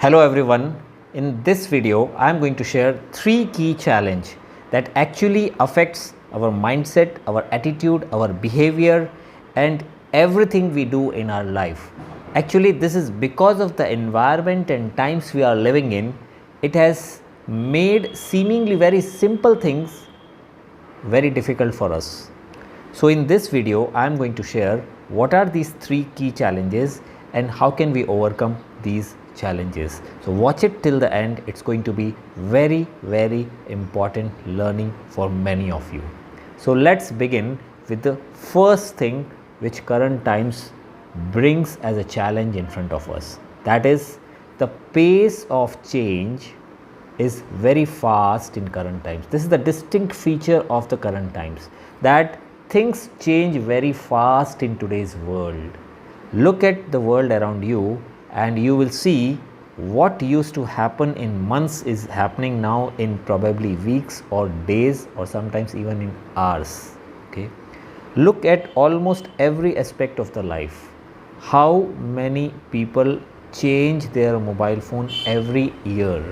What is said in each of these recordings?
Hello everyone. In this video, I am going to share 3 key challenges that actually affects our mindset, our attitude, our behavior and everything we do in our life. Actually, this is because of the environment and times we are living in. It has made seemingly very simple things very difficult for us. So in this video, I am going to share what are these 3 key challenges and how can we overcome these challenges. So watch it till the end. It's going to be very important learning for many of you. So let's begin with the first thing which current times brings as a challenge in front of us. That is, the pace of change is very fast in current times. This is the distinct feature of the current times, that things change very fast in today's world. Look at the world around you and you will see what used to happen in months is happening now in probably weeks or days or sometimes even in hours. Okay, look at almost every aspect of the life. How many people change their mobile phone every year,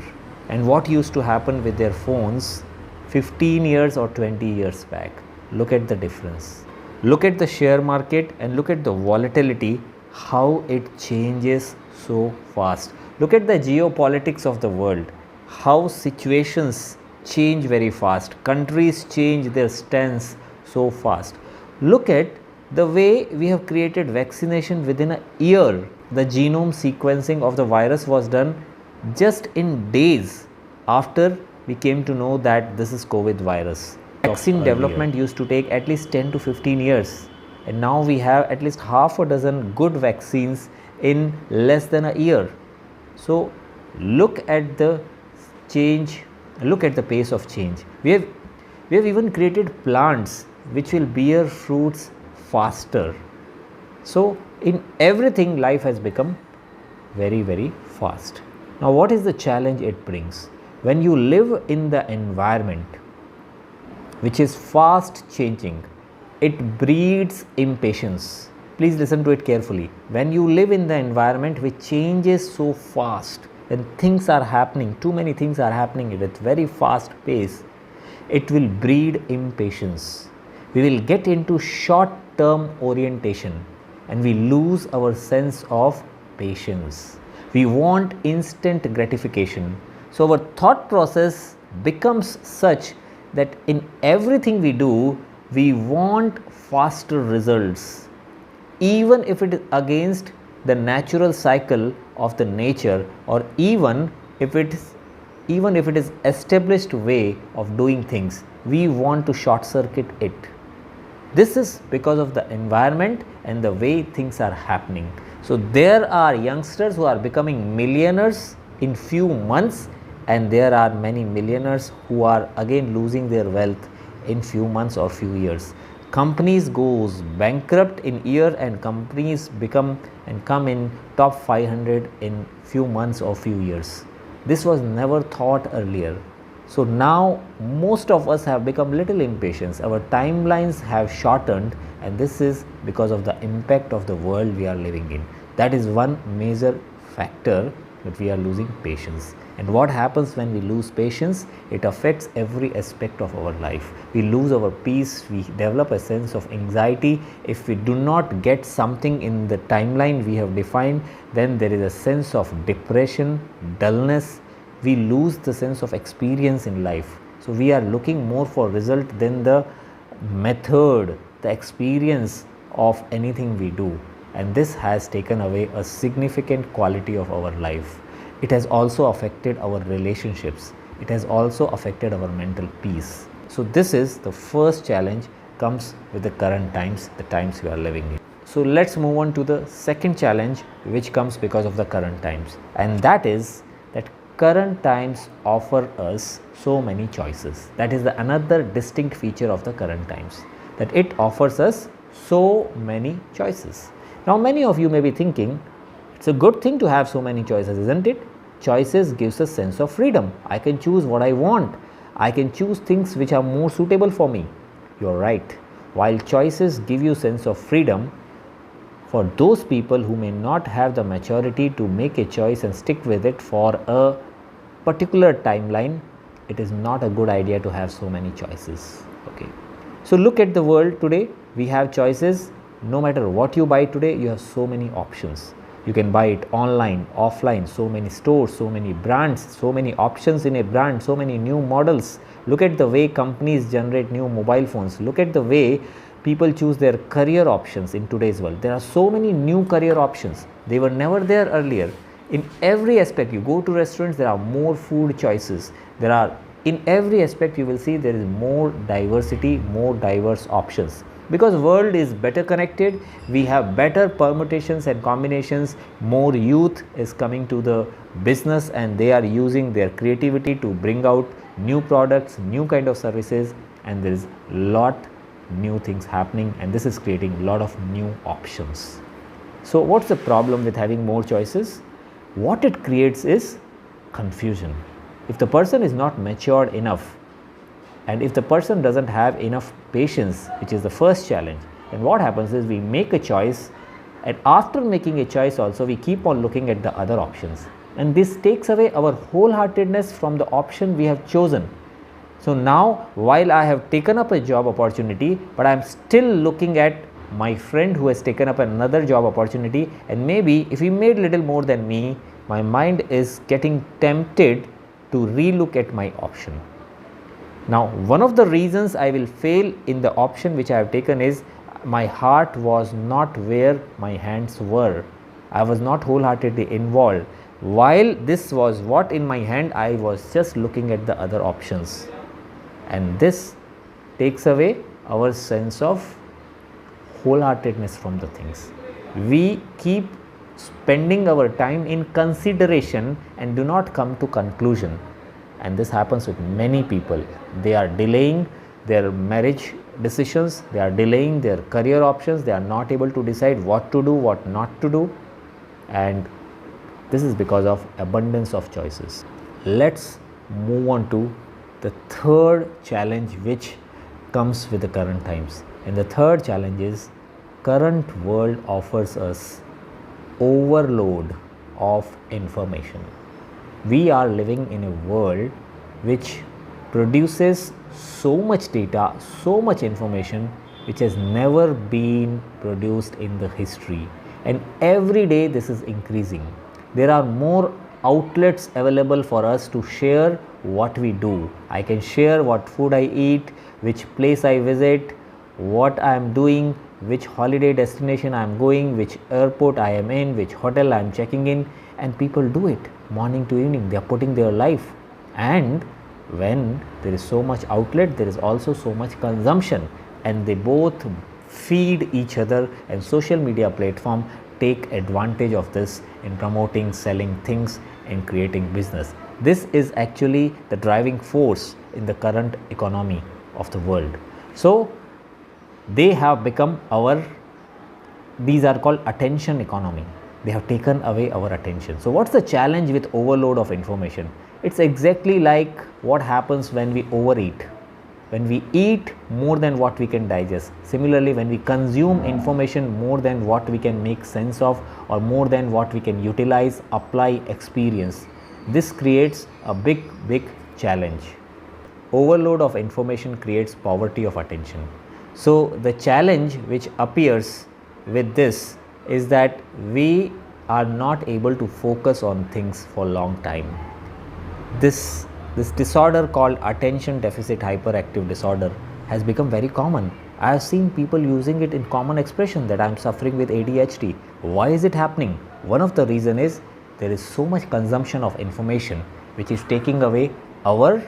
and what used to happen with their phones 15 years or 20 years back. Look at the difference. Look at the share market and look at the volatility, how it changes so fast. Look at the geopolitics of the world, how situations change very fast. Countries change their stance so fast. Look at the way we have created vaccination within a year. The genome sequencing of the virus was done just in days after we came to know that this is COVID virus. Vaccine development used to take at least 10 to 15 years, and now we have at least half a dozen good vaccines in less than a year. So look at the change, look at the pace of change. We have even created plants which will bear fruits faster. So in everything, life has become very fast. Now what is the challenge it brings? When you live in the environment which is fast changing, it breeds impatience. Please listen to it carefully. When you live in the environment which changes so fast, when things are happening, too many things are happening with very fast pace, it will breed impatience. We will get into short term orientation and we lose our sense of patience. We want instant gratification. So our thought process becomes such that in everything we do, we want faster results, even if it is against the natural cycle of the nature, or even if it is established way of doing things, we want to short circuit it. This is because of the environment and the way things are happening. So there are youngsters who are becoming millionaires in few months, and there are many millionaires who are again losing their wealth in few months or few years. Companies goes bankrupt in year, and companies become and come in top 500 in few months or few years. This was never thought earlier. So now most of us have become little impatient. Our timelines have shortened, and this is because of the impact of the world we are living in. That is one major factor, that we are losing patience. And what happens when we lose patience? It affects every aspect of our life. We lose our peace, we develop a sense of anxiety. If we do not get something in the timeline we have defined, then there is a sense of depression, dullness. We lose the sense of experience in life. So we are looking more for result than the method, the experience of anything we do. And this has taken away a significant quality of our life. It has also affected our relationships. It has also affected our mental peace. So this is the first challenge comes with the current times, the times we are living in. So let's move on to the second challenge which comes because of the current times, and that is that current times offer us so many choices. That is another distinct feature of the current times, that it offers us so many choices. Now many of you may be thinking, it's a good thing to have so many choices, isn't it? Choices gives a sense of freedom. I can choose what I want. I can choose things which are more suitable for me. You're right. While choices give you sense of freedom, for those people who may not have the maturity to make a choice and stick with it for a particular timeline, it is not a good idea to have so many choices. Okay. So look at the world today. We have choices. No matter what you buy today, you have so many options. You can buy it online, offline, so many stores, so many brands, so many options in a brand, so many new models. Look at the way companies generate new mobile phones. Look at the way people choose their career options in today's world. There are so many new career options. They were never there earlier. In every aspect, you go to restaurants, there are more food choices. There are, in every aspect you will see there is more diversity, more diverse options. Because world is better connected, we have better permutations and combinations, more youth is coming to the business and they are using their creativity to bring out new products, new kind of services, and there is lot new things happening, and this is creating a lot of new options. So what's the problem with having more choices? What it creates is confusion. If the person is not matured enough, and if the person doesn't have enough patience, which is the first challenge, then what happens is we make a choice, and after making a choice also we keep on looking at the other options, and this takes away our wholeheartedness from the option we have chosen. So now while I have taken up a job opportunity, but I am still looking at my friend who has taken up another job opportunity, and maybe if he made little more than me, my mind is getting tempted to relook at my option. Now one of the reasons I will fail in the option which I have taken is my heart was not where my hands were. I was not wholeheartedly involved. While this was what in my hand, I was just looking at the other options, and this takes away our sense of wholeheartedness from the things. We keep spending our time in consideration and do not come to conclusion, and this happens with many people. They are delaying their marriage decisions, they are delaying their career options, they are not able to decide what to do, what not to do, and this is because of abundance of choices. Let's move on to the third challenge which comes with the current times, and the third challenge is current world offers us overload of information. We are living in a world which produces so much data, so much information which has never been produced in the history, and every day this is increasing. There are more outlets available for us to share what we do. I can share what food I eat, which place I visit, what I am doing, which holiday destination I am going, which airport I am in, which hotel I am checking in, and people do it morning to evening. They are putting their life, and when there is so much outlet, there is also so much consumption, and they both feed each other, and social media platform take advantage of this in promoting, selling things, and creating business. This is actually the driving force in the current economy of the world. So they have become these are called attention economy. They have taken away our attention. So what's the challenge with overload of information? It's exactly like what happens when we overeat. When we eat more than what we can digest. Similarly, when we consume information more than what we can make sense of, or more than what we can utilize, apply, experience, this creates a big challenge. Overload of information creates poverty of attention. So the challenge which appears with this is that we are not able to focus on things for a long time. This disorder called attention deficit hyperactive disorder has become very common. I have seen people using it in common expression that I am suffering with ADHD. Why is it happening? One of the reason is there is so much consumption of information which is taking away our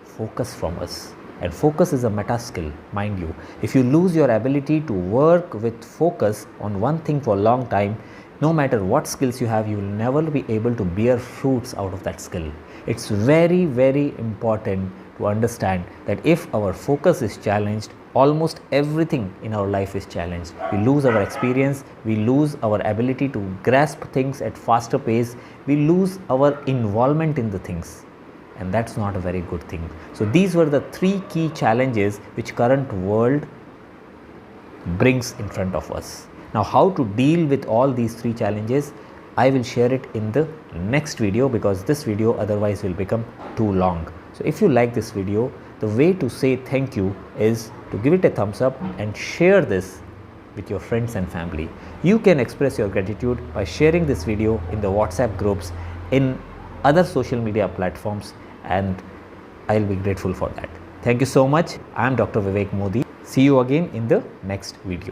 focus from us. And focus is a meta skill, mind you. If you lose your ability to work with focus on one thing for a long time, no matter what skills you have, you will never be able to bear fruits out of that skill. It's very important to understand that if our focus is challenged, almost everything in our life is challenged. We lose our experience, we lose our ability to grasp things at faster pace, we lose our involvement in the things, and that's not a very good thing. So these were the three key challenges which current world brings in front of us. Now, how to deal with all these three challenges, I will share it in the next video, because this video otherwise will become too long. So if you like this video, the way to say thank you is to give it a thumbs up and share this with your friends and family. You can express your gratitude by sharing this video in the WhatsApp groups, in other social media platforms, and I'll be grateful for that. Thank you so much. I am Dr. Vivek Modi. See you again in the next video.